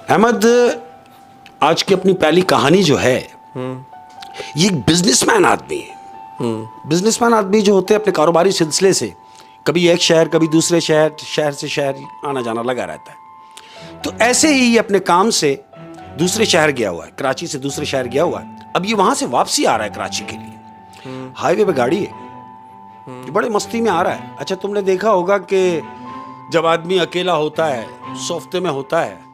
अहमद, आज की अपनी पहली कहानी जो है ये एक बिजनेसमैन आदमी है। बिजनेसमैन आदमी जो होते हैं अपने कारोबारी सिलसिले से कभी एक शहर कभी दूसरे शहर, शहर से शहर आना जाना लगा रहता है। तो ऐसे ही ये अपने काम से दूसरे शहर गया हुआ है, कराची से दूसरे शहर गया हुआ है। अब ये वहां से वापसी आ रहा है कराची के लिए। हाईवे पे गाड़ी है, ये बड़े मस्ती में आ रहा है। अच्छा, तुमने देखा होगा कि जब आदमी अकेला होता है, सोफ्ते में होता है,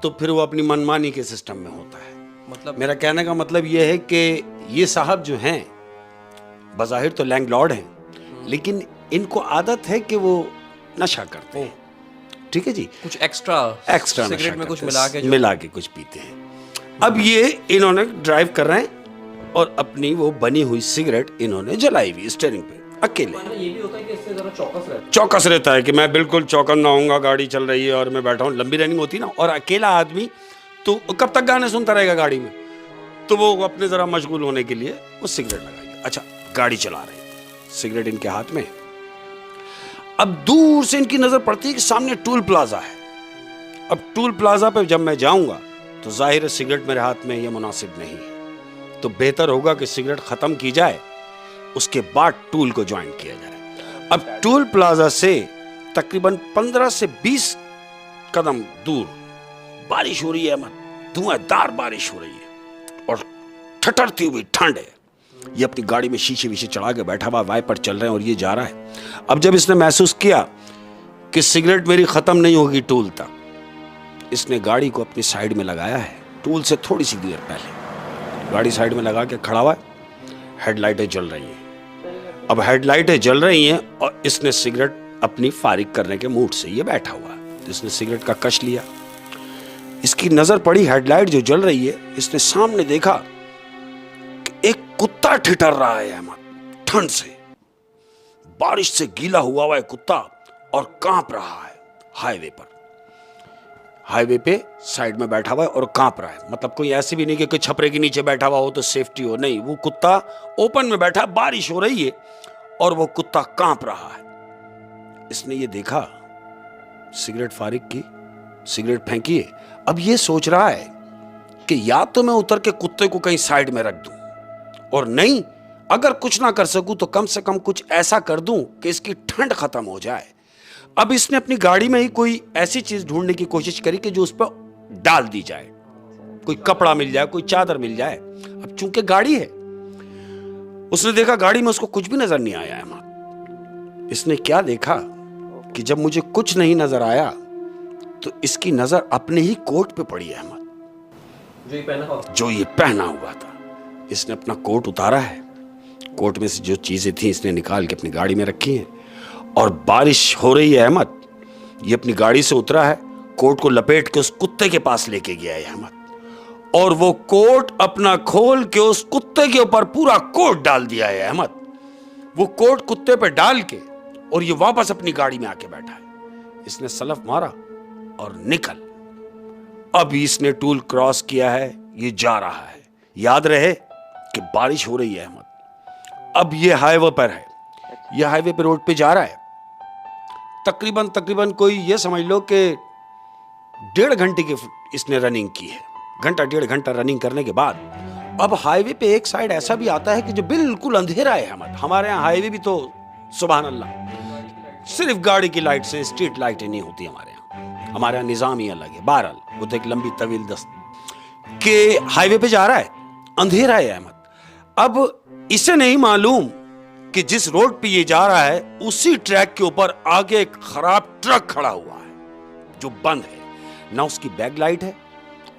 तो फिर वो अपनी मनमानी के सिस्टम में होता है। मतलब मेरा कहने का मतलब ये है कि ये साहब जो हैं बज़ाहिर तो लैंडलॉर्ड हैं, लेकिन इनको आदत है कि वो नशा करते हैं। ठीक है जी, कुछ एक्स्ट्रा सिगरेट में कुछ मिला के कुछ पीते हैं। अब ये इन्होंने ड्राइव कर रहे हैं और अपनी वो बनी हुई सिगरेट इन्होंने जलाई हुई स्टीयरिंग पे अकेले। ये भी होता है कि इससे जरा चौकस रहता है कि मैं बिल्कुल चौकन ना होऊंगा, गाड़ी चल रही है और मैं बैठा हूँ। लंबी रनिंग होती ना, और अकेला आदमी तो कब तक गाने सुनता रहेगा गाड़ी में, तो वो अपने जरा मशगूल होने के लिए वो सिगरेट लगाएगा। अच्छा, गाड़ी चला रहे हैं, सिगरेट इनके हाथ में। अब दूर से इनकी नजर पड़ती है कि सामने टूल प्लाजा है। अब टूल प्लाजा पे जब मैं जाऊंगा तो जाहिर है सिगरेट मेरे हाथ में ये मुनासिब नहीं है, तो बेहतर होगा कि सिगरेट खत्म की जाए, उसके बाद टूल को ज्वाइन किया जाए। अब टूल प्लाजा से तकरीबन 15 से 20 कदम दूर बारिश हो रही है, धुआंधार बारिश हो रही है और ठठरती हुई ठंड है। ये अपनी गाड़ी में शीशे विशे चढ़ा के बैठा हुआ, वाइपर चल रहे हैं और ये जा रहा है। अब जब इसने महसूस किया कि सिगरेट मेरी खत्म नहीं होगी टूल तक, इसने गाड़ी को अपनी साइड में लगाया है। टूल से थोड़ी सी देर पहले गाड़ी साइड में लगा के खड़ा हुआ है। हेडलाइटें जल रही हैं। अब हेडलाइटें जल रही हैं और इसने सिगरेट अपनी फारिग करने के मूड से ये बैठा हुआ है। इसने सिगरेट का कश लिया, इसकी नजर पड़ी हेडलाइट जो जल रही है। इसने सामने देखा कि एक कुत्ता ठिठर रहा है अहमद, ठंड से, बारिश से गीला हुआ है कुत्ता और कांप रहा है। हाईवे पे साइड में बैठा हुआ है और कांप रहा है। मतलब कोई ऐसे भी नहीं कि कोई छपरे के नीचे बैठा हुआ हो तो सेफ्टी हो, नहीं, वो कुत्ता ओपन में बैठा, बारिश हो रही है और वो कुत्ता कांप रहा है। इसने ये देखा, सिगरेट फारिग की, सिगरेट फेंकी है। अब ये सोच रहा है कि या तो मैं उतर के कुत्ते को कहीं साइड में रख दूं, और नहीं, अगर कुछ ना कर सकूं तो कम से कम कुछ ऐसा कर दूं कि इसकी ठंड खत्म हो जाए। अब इसने अपनी गाड़ी में ही कोई ऐसी चीज ढूंढने की कोशिश करी कि जो उस पर डाल दी जाए, कोई कपड़ा मिल जाए, कोई चादर मिल जाए। अब चूंकि गाड़ी है, उसने देखा गाड़ी में उसको कुछ भी नजर नहीं आया है। इसने क्या देखा कि जब मुझे कुछ नहीं नजर आया तो इसकी नजर अपने ही कोट पे पड़ी है अहमद, जो ये पहना हुआ था। इसने अपना कोट उतारा है, कोट में से जो चीजें थी इसने निकाल के अपनी गाड़ी में रखी हैं, और बारिश हो रही है अहमद। ये अपनी गाड़ी से उतरा है, कोट को लपेट के उस कुत्ते के पास लेके गया है अहमद, और वो कोट अपना खोल के उस कुत्ते के ऊपर पूरा कोट डाल दिया है अहमद। वो कोट कुत्ते पे डाल के और ये वापस अपनी गाड़ी में आके बैठा है। इसने सलफ मारा और निकल। अब इसने टूल क्रॉस किया है, ये जा रहा है। याद रहे कि बारिश हो रही है अहमद। अब ये हाईवे पर है, ये हाईवे पे रोड पे जा रहा है। तकरीबन कोई ये समझ लो कि 1.5 घंटे की इसने रनिंग की है। घंटा 1.5 घंटा रनिंग करने के बाद अब हाईवे पे एक साइड ऐसा भी आता है कि जो बिल्कुल अंधेरा है अहमद। हमारे यहाँ हाईवे भी तो सुभान अल्लाह सिर्फ गाड़ी की लाइट से, स्ट्रीट लाइटें नहीं होती हमारे यहाँ। हमारे यहाँ निजाम ही अलग है। बहरहाल वो तो एक लंबी तवील दस्त के हाईवे पे जा रहा है, अंधेरा है अहमद। अब इसे नहीं मालूम कि जिस रोड पे ये जा रहा है उसी ट्रैक के ऊपर आगे एक खराब ट्रक खड़ा हुआ है जो बंद है। ना उसकी बैक लाइट है,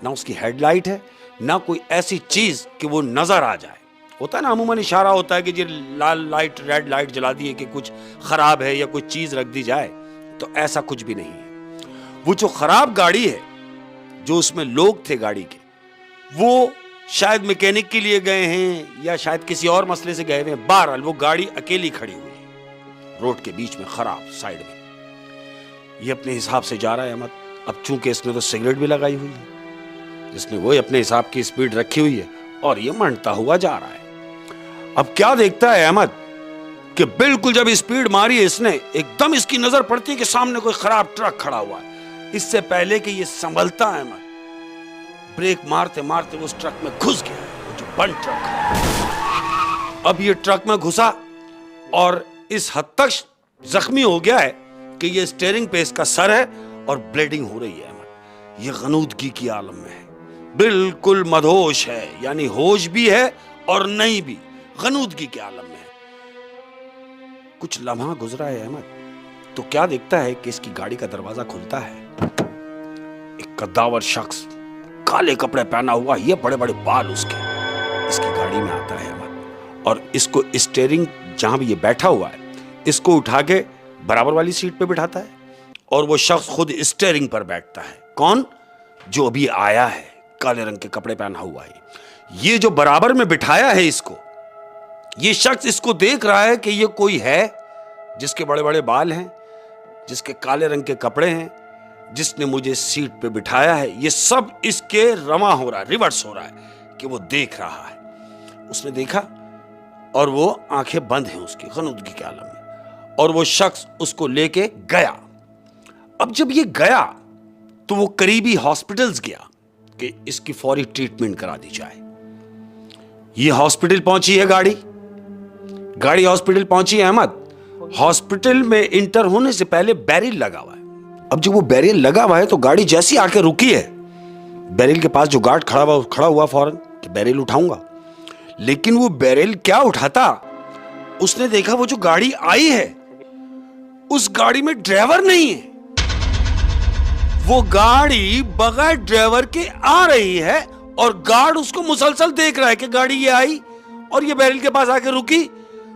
ना उसकी हेडलाइट है, ना कोई ऐसी चीज कि वो नजर आ जाए। होता है ना, अमूमन इशारा होता है कि जी लाल लाइट, रेड लाइट जला दी है कि कुछ खराब है या कोई चीज रख दी जाए, तो ऐसा कुछ भी नहीं है। वो जो खराब गाड़ी है, जो उसमें लोग थे गाड़ी के, वो शायद मैकेनिक के लिए गए हैं या शायद किसी और मसले से गए हुए हैं। बहरहाल वो गाड़ी अकेली खड़ी हुई है रोड के बीच में, खराब साइड में। ये अपने हिसाब से जा रहा है अहमद। अब चूंकि इसने तो सिगरेट भी लगाई हुई है, इसने वो अपने हिसाब की स्पीड रखी हुई है और ये मंडता हुआ जा रहा है। अब क्या देखता है अहमद कि बिल्कुल जब स्पीड मारी है इसने, एकदम इसकी नजर पड़ती है कि सामने कोई खराब ट्रक खड़ा हुआ है। इससे पहले कि ये संभलता है अहमद, ब्रेक मारते मारते वो उस ट्रक में घुस गया, जो बंद ट्रक है। अब ये ट्रक में घुसा और इस हद तक जख्मी हो गया है कि ये स्टीयरिंग पे इसका सर है और ब्लीडिंग हो रही है। ये गनूदगी की आलम में है, बिल्कुल मदहोश है, यानी होश भी है और नहीं भी, गनूदगी के आलम में है। कुछ लम्हा गुजरा है अहमद, तो क्या देखता है कि इसकी गाड़ी का दरवाजा खुलता है। एक कद्दावर शख्स, काले कपड़े पहना हुआ, ये बड़े बड़े बाल उसके, इसकी गाड़ी में आता है अहमद और इसको स्टीयरिंग जहां भी ये बैठा हुआ है इसको उठा के बराबर वाली सीट पे बिठाता है और वो शख्स खुद स्टीयरिंग पर बैठता है। कौन? जो अभी आया है, काले रंग के कपड़े पहना हुआ है। ये जो बराबर में बिठाया है इसको, ये शख्स इसको देख रहा है कि ये कोई है जिसके बड़े बड़े बाल हैं, जिसके काले रंग के कपड़े हैं, जिसने मुझे सीट पे बिठाया है। ये सब इसके रमा हो रहा है, रिवर्स हो रहा है कि वो देख रहा है। उसने देखा और वो आंखें बंद हैं उसकी, गनूदगी के आलम में, और वो शख्स उसको लेके गया। अब जब ये गया तो वो करीबी हॉस्पिटल्स गया कि इसकी फौरी ट्रीटमेंट करा दी जाए। ये हॉस्पिटल पहुंची है गाड़ी हॉस्पिटल पहुंची है अहमद। हॉस्पिटल में इंटर होने से पहले बैरियर लगा हुआ है। अब जब वो बैरियर लगा हुआ है तो गाड़ी जैसी आके रुकी है, बैरियर के पास जो गार्ड खड़ा हुआ फौरन कि बैरियर उठाऊंगा, लेकिन वो बैरियर क्या उठाता, उसने देखा वो जो गाड़ी आई है उस गाड़ी में ड्राइवर नहीं है। वो गाड़ी बगैर ड्राइवर के आ रही है और गार्ड उसको मुसलसल देख रहा है कि गाड़ी ये आई और ये बैरियर के पास आके रुकी,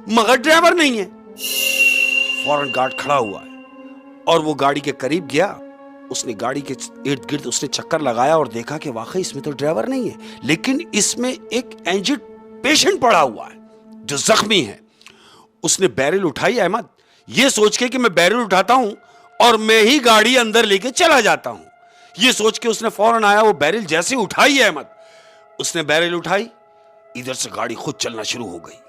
मगर ड्राइवर नहीं है। फौरन गार्ड खड़ा हुआ है और वो गाड़ी के करीब गया। उसने गाड़ी के इर्द गिर्द उसने चक्कर लगाया और देखा कि वाकई इसमें तो ड्राइवर नहीं है, लेकिन इसमें एक इंजर्ड पेशेंट पड़ा हुआ है जो जख्मी है। उसने बैरियर उठाई अहमद, ये सोच के कि मैं बैरियर उठाता हूं और मैं ही गाड़ी अंदर लेके चला जाता हूं। ये सोच के उसने फौरन आया, वो बैरियर जैसे उठाई है अहमद, उसने बैरियर उठाई, इधर से गाड़ी खुद चलना शुरू हो गई।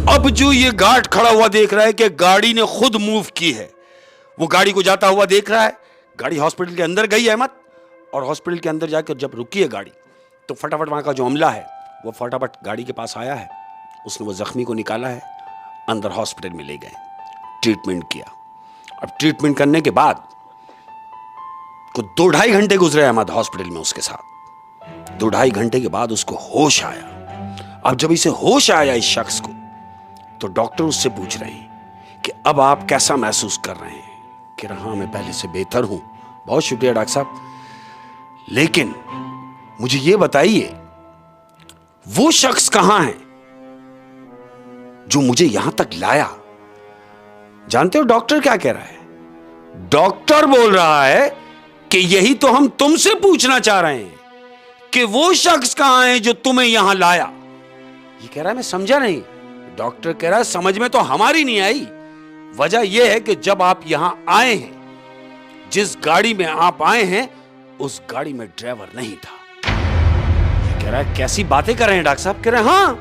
अब जो ये गार्ड खड़ा हुआ देख रहा है कि गाड़ी ने खुद मूव की है, वो गाड़ी को जाता हुआ देख रहा है। गाड़ी हॉस्पिटल के अंदर गई अहमद, और हॉस्पिटल के अंदर जाकर जब रुकी है गाड़ी तो फटाफट वहां का जो अमला है वो फटाफट गाड़ी के पास आया है। उसने वो जख्मी को निकाला है, अंदर हॉस्पिटल में ले गए, ट्रीटमेंट किया। अब ट्रीटमेंट करने के बाद को 2-2.5 घंटे गुजरे अहमद हॉस्पिटल में उसके साथ। 2-2.5 घंटे के बाद उसको होश आया। अब जब इसे होश आया इस शख्स को, तो डॉक्टर उससे पूछ रहे हैं कि अब आप कैसा महसूस कर रहे हैं। कि हाँ, मैं पहले से बेहतर हूं। बहुत शुक्रिया डॉक्टर साहब, लेकिन मुझे ये बताइए वो शख्स कहां है जो मुझे यहां तक लाया। जानते हो डॉक्टर क्या कह रहा है? डॉक्टर बोल रहा है कि यही तो हम तुमसे पूछना चाह रहे हैं कि वो शख्स कहां है जो तुम्हें यहां लाया। ये कह रहा है मैं समझा नहीं। डॉक्टर कह रहा है समझ में तो हमारी नहीं आई। वजह यह है कि जब आप यहां आए हैं, जिस गाड़ी में आप आए हैं उस गाड़ी में ड्राइवर नहीं था। ये कह रहा है कैसी बातें कर रहे हैं डॉक्टर साहब? कह रहे हैं हाँ,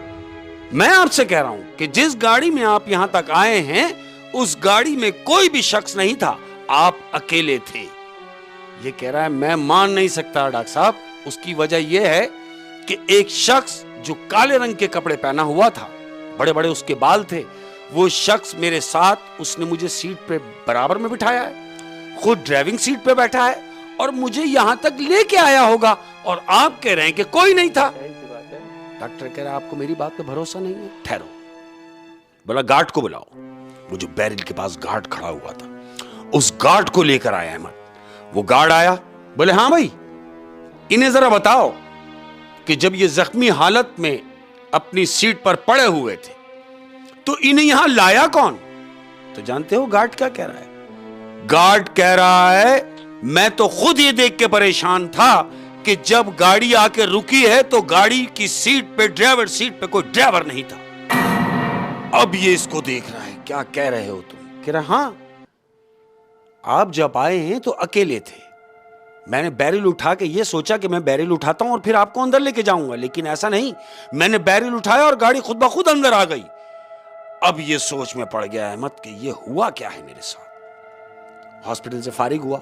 मैं आपसे कह रहा हूं कि जिस गाड़ी में आप यहां तक आए हैं उस गाड़ी में कोई भी शख्स नहीं था, आप अकेले थे। ये कह रहा है मैं मान नहीं सकता डॉक्टर साहब। उसकी वजह यह है कि एक शख्स जो काले रंग के कपड़े पहना हुआ था, बड़े बड़े उसके बाल थे, वो शख्स मेरे साथ, उसने मुझे सीट पे बराबर में बिठाया है, खुद ड्राइविंग सीट पे बैठा है और मुझे यहां तक लेके आया होगा, और आप कह रहे हैं कि कोई नहीं था। डॉक्टर कह रहा है आपको मेरी बात पे भरोसा नहीं है? ठहरो, बोला गार्ड को बुलाओ। वो जो बैरियर के पास गार्ड खड़ा हुआ था उस गार्ड को लेकर आया अहमद। वो गार्ड आया, बोले हाँ भाई, इन्हें जरा बताओ कि जब ये जख्मी हालत में अपनी सीट पर पड़े हुए थे तो इन्हें यहां लाया कौन? तो जानते हो गार्ड क्या कह रहा है? गार्ड कह रहा है मैं तो खुद ये देख के परेशान था कि जब गाड़ी आके रुकी है तो गाड़ी की सीट पे, ड्राइवर सीट पे कोई ड्राइवर नहीं था। अब ये इसको देख रहा है, क्या कह रहे हो तुम? कह रहा हाँ, आप जब आए हैं तो अकेले थे। मैंने बैरियर उठा के ये सोचा कि मैं बैरियर उठाता हूं और फिर आपको अंदर लेके जाऊंगा, लेकिन ऐसा नहीं। मैंने बैरियर उठाया और गाड़ी खुद ब खुद अंदर आ गई। अब ये सोच में पड़ गया अहमद कि ये हुआ क्या है मेरे साथ। हॉस्पिटल से फारिग हुआ,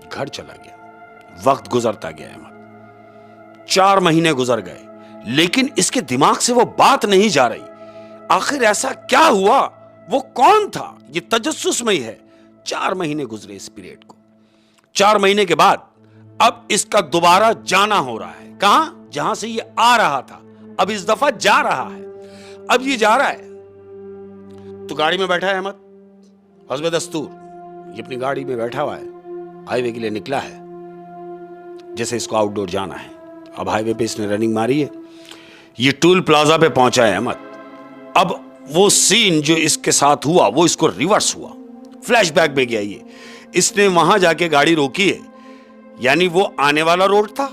घर चला गया। वक्त गुजरता गया अहमद, 4 महीने गुजर गए, लेकिन इसके दिमाग से वो बात नहीं जा रही। आखिर ऐसा क्या हुआ, वो कौन था, ये तजस्सुसमय है। 4 महीने गुजरे इस पीरियड को। 4 महीने के बाद अब इसका दोबारा जाना हो रहा है। कहां? जहां से ये आ रहा था, अब इस दफा जा रहा है। अब ये जा रहा है तो गाड़ी में बैठा है अहमद, हस्बे दस्तूर ये अपनी गाड़ी में बैठा हुआ है, हाईवे के लिए निकला है, जैसे इसको आउटडोर जाना है। अब हाईवे पे इसने रनिंग मारी है, ये टोल प्लाजा पे पहुंचा है अहमद। अब वो सीन जो इसके साथ हुआ वो इसको रिवर्स हुआ, फ्लैशबैक में गया। ये इसने वहां जाके गाड़ी रोकी है, यानी वो आने वाला रोड था,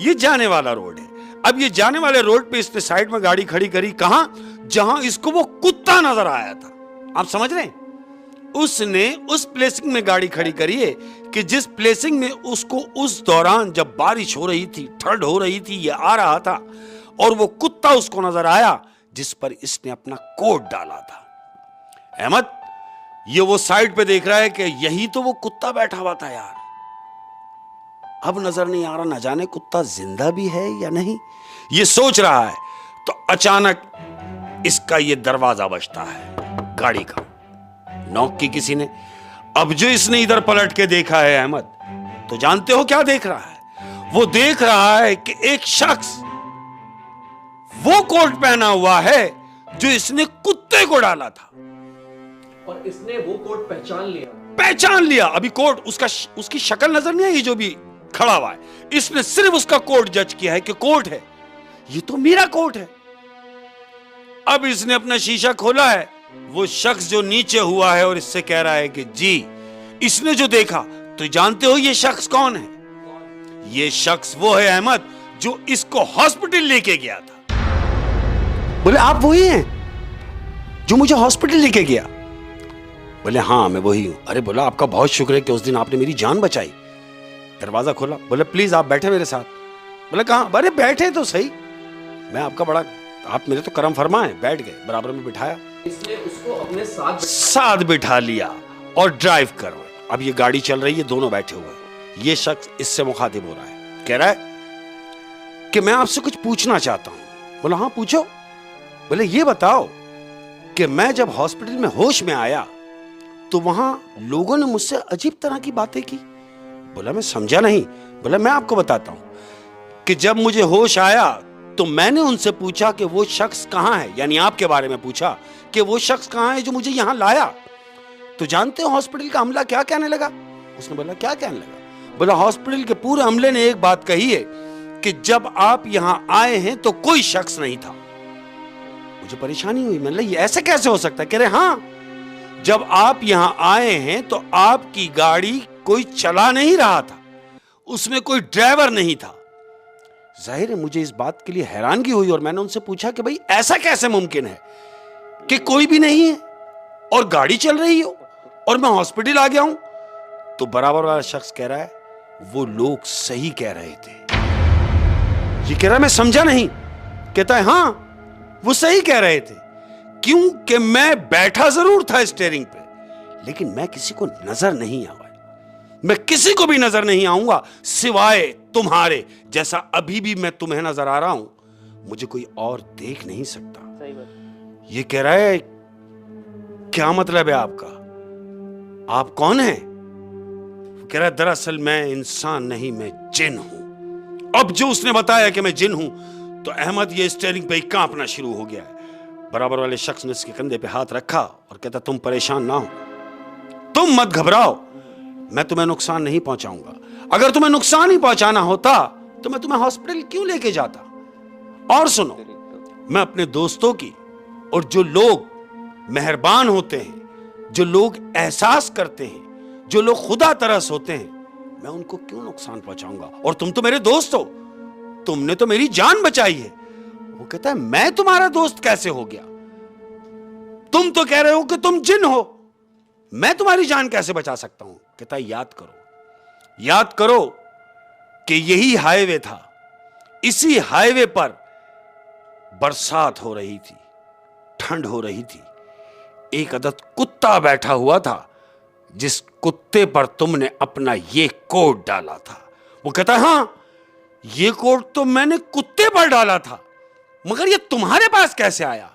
ये जाने वाला रोड है। अब ये जाने वाले रोड पे इसने साइड में गाड़ी खड़ी करी, कहां? जहां इसको वो कुत्ता नजर आया था। आप समझ रहे हैं? उसने उस प्लेसिंग में गाड़ी खड़ी करी है कि जिस प्लेसिंग में उसको उस दौरान जब बारिश हो रही थी, ठंड हो रही थी, ये आ रहा था और वो कुत्ता उसको नजर आया जिस पर इसने अपना कोट डाला था। अहमद ये वो साइड पे देख रहा है कि यही तो वो कुत्ता बैठा हुआ था यार। अब नजर नहीं आ रहा, न जाने कुत्ता जिंदा भी है या नहीं, ये सोच रहा है। तो अचानक इसका ये दरवाजा बजता है गाड़ी का, नॉक की किसी ने। अब जो इसने इधर पलट के देखा है अहमद, तो जानते हो क्या देख रहा है? वो देख रहा है कि एक शख्स वो कोट पहना हुआ है जो इसने कुत्ते को डाला था, और इसने वो कोट पहचान लिया। अभी कोट उसकी शक्ल नजर नहीं आई जो भी खड़ा हुआ है, इसने सिर्फ उसका कोट जज किया है कि कोट है, ये तो मेरा कोट है। अब इसने अपना शीशा खोला है, वो शख्स जो नीचे हुआ है और इससे कह रहा है कि जी, इसने जो देखा, तो जानते हो ये शख्स कौन है? ये शख्स वो है अहमद जो इसको हॉस्पिटल लेके गया था। बोले आप वही हैं जो मुझे हॉस्पिटल लेके गया? बोले हाँ मैं वही हूं। अरे बोला आपका बहुत शुक्र है कि उस दिन आपने मेरी जान बचाई। दरवाजा खोला, बोले प्लीज आप बैठे मेरे साथ। बोले कहां? अरे बैठे तो सही, मैं आपका बड़ा, आप मेरे तो करम फरमा है। बैठ गए, बराबर में बिठाया, इसने उसको अपने साथ बिठा लिया और ड्राइव करो। अब ये गाड़ी चल रही है, दोनों बैठे हुए हैं। ये शख्स इससे मुखातिब हो रहा है, कह रहा है कि मैं आपसे कुछ पूछना चाहता हूं। बोला हाँ पूछो। बोले ये बताओ कि मैं जब हॉस्पिटल में होश में आया तो वहां लोगों ने मुझसे अजीब तरह की बातें की। बोला मैं समझा नहीं। बोला मैं आपको बताता हूं कि जब मुझे होश आया तो मैंने उनसे पूछा कि वो शख्स कहां है, यानी आपके बारे में पूछा कि वो शख्स कहां है जो मुझे यहां लाया। तो जानते हो हॉस्पिटल का अमला क्या कहने लगा? उसने बोला क्या कहने लगा? बोला हॉस्पिटल के पूरे अमले ने एक बात कही है कि जब आप यहां आए हैं तो कोई शख्स नहीं था। मुझे परेशानी हुई, मैंने ये ऐसे कैसे हो सकता है? कह रहे हाँ, जब आप यहां आए हैं तो आपकी गाड़ी कोई चला नहीं रहा था, उसमें कोई ड्राइवर नहीं था। जाहिर है मुझे इस बात के लिए हैरानगी हुई और मैंने उनसे पूछा कि भाई ऐसा कैसे मुमकिन है कि कोई भी नहीं है और गाड़ी चल रही हो और मैं हॉस्पिटल आ गया हूं? तो बराबर वाला शख्स कह रहा है वो लोग सही कह रहे थे। ये कह रहा है मैं समझा नहीं। कहता है हाँ वो सही कह रहे थे, क्योंकि मैं बैठा जरूर था स्टीयरिंग पे, लेकिन मैं किसी को नजर नहीं आया। मैं किसी को भी नजर नहीं आऊंगा सिवाय तुम्हारे, जैसा अभी भी मैं तुम्हें नजर आ रहा हूं, मुझे कोई और देख नहीं सकता। सही बात। ये कह रहा है क्या मतलब है आपका, आप कौन हैं? कह रहा है दरअसल मैं इंसान नहीं, मैं जिन हूं। अब जो उसने बताया कि मैं जिन हूं तो अहमद ये स्टीयरिंग पे कांपना शुरू हो गया है। बराबर वाले शख्स ने इसके कंधे पे हाथ रखा और कहता तुम परेशान ना हो, तुम मत घबराओ, मैं तुम्हें नुकसान नहीं पहुंचाऊंगा। अगर तुम्हें नुकसान ही पहुंचाना होता तो मैं तुम्हें हॉस्पिटल क्यों लेके जाता? और सुनो, मैं अपने दोस्तों की, और जो लोग मेहरबान होते हैं, जो लोग एहसास करते हैं, जो लोग खुदा तरस होते हैं, मैं उनको क्यों नुकसान पहुंचाऊंगा? और तुम तो मेरे दोस्त हो, तुमने तो मेरी जान बचाई है। वो कहता है मैं तुम्हारा दोस्त कैसे हो गया? तुम तो कह रहे हो कि तुम जिन हो, मैं तुम्हारी जान कैसे बचा सकता हूं? कहता है याद करो कि यही हाईवे था, इसी हाईवे पर बरसात हो रही थी, ठंड हो रही थी, एक अदद कुत्ता बैठा हुआ था जिस कुत्ते पर तुमने अपना ये कोट डाला था। वो कहता है हाँ ये कोट तो मैंने कुत्ते पर डाला था, मगर ये तुम्हारे पास कैसे आया?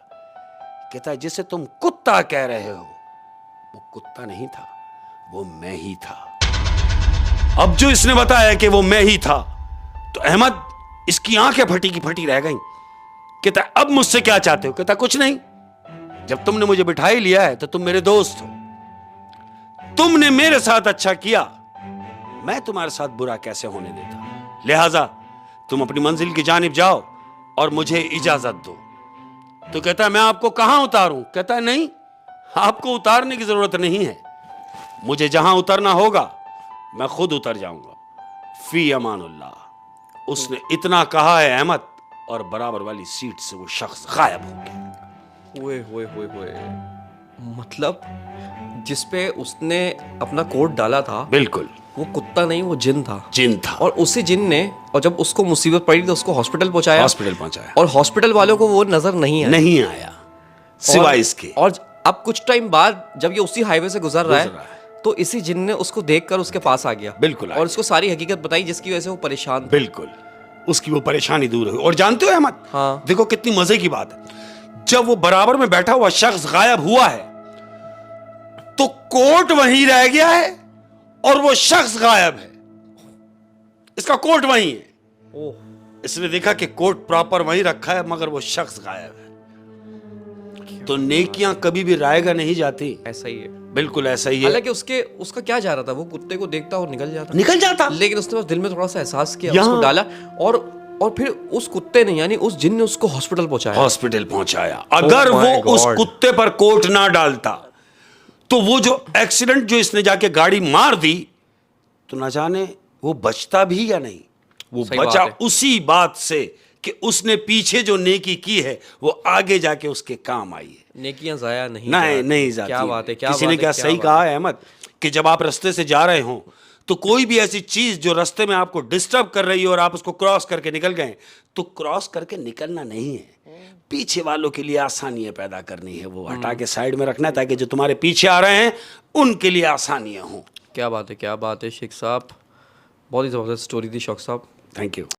कहता है जिसे तुम कुत्ता कह रहे हो वो कुत्ता नहीं था, वो मैं ही था। अब जो इसने बताया कि वो मैं ही था, तो अहमद इसकी आंखें फटी की फटी रह गई। कहता है अब मुझसे क्या चाहते हो? कहता कुछ नहीं, जब तुमने मुझे बिठा ही लिया है तो तुम मेरे दोस्त हो, तुमने मेरे साथ अच्छा किया, मैं तुम्हारे साथ बुरा कैसे होने देता, लिहाजा तुम अपनी मंजिल की जानिब जाओ और मुझे इजाजत दो। तो कहता है मैं आपको कहां उतारूं? कहता है नहीं, आपको उतारने की जरूरत नहीं है, मुझे जहां उतरना होगा मैं खुद उतर जाऊंगा। फी अमानुल्लाह। उसने इतना कहा है अहमद, और बराबर वाली सीट से वो शख्स गायब हो गया। ओए मतलब जिसपे उसने अपना कोट डाला था, बिल्कुल वो कुत्ता नहीं, वो जिन था। जिन था। और उसी जिन ने, और जब उसको मुसीबत पड़ी तो उसको हॉस्पिटल पहुंचाया। हॉस्पिटल पहुंचाया और हॉस्पिटल वालों को वो नजर नहीं आया। नहीं आया सिवाय इसके। और अब कुछ टाइम बाद जब ये उसी हाईवे से गुजर रहा है, तो इसी जिन ने उसको देखकर उसके पास आ गया। बिल्कुल और उसको सारी हकीकत बताई, जिसकी वजह से वो परेशान था। बिल्कुल उसकी वो परेशानी दूर हुई। और जानते हो अहमद, हाँ। देखो कितनी मजे की बात है, जब वो बराबर में बैठा हुआ शख्स गायब हुआ है तो कोट वहीं रह गया है और वो शख्स गायब है। इसका कोट वहीं है, ओह, इसने देखा कि कोट प्रॉपर वहीं रखा है मगर वो शख्स गायब है। तो नेकियां कभी भी रायगा नहीं जाती। ऐसा ही है, बिल्कुल ऐसा ही है। हालांकि उसका क्या जा रहा था, वो कुत्ते को देखता और निकल जाता। लेकिन उसने बस दिल में थोड़ा सा एहसास किया, उसको डाला, और फिर उस कुत्ते ने, यानी उस जिन ने उसको हॉस्पिटल पहुंचाया। अगर वो उस कुत्ते पर कोट ना डालता तो वो जो एक्सीडेंट जो इसने जाके गाड़ी मार दी, तो ना जाने वो बचता भी या नहीं। वो बचा उसी बात से कि उसने पीछे जो नेकी की है वो आगे जाके उसके काम आई है। नेकियां जाया नहीं जाती। क्या बात है, किसी ने क्या सही कहा है अहमद, कि जब आप रास्ते से जा रहे हो तो कोई भी ऐसी चीज जो रास्ते में आपको डिस्टर्ब कर रही है और आप उसको क्रॉस करके निकल गए, तो क्रॉस करके निकलना नहीं है, पीछे वालों के लिए आसानियां पैदा करनी है, वो हटा के साइड में रखना है ताकि जो तुम्हारे पीछे आ रहे हैं उनके लिए आसानियां हों। क्या बात है शेख साहब, बहुत ही जबरदस्त स्टोरी थी शौक साहब। Thank you.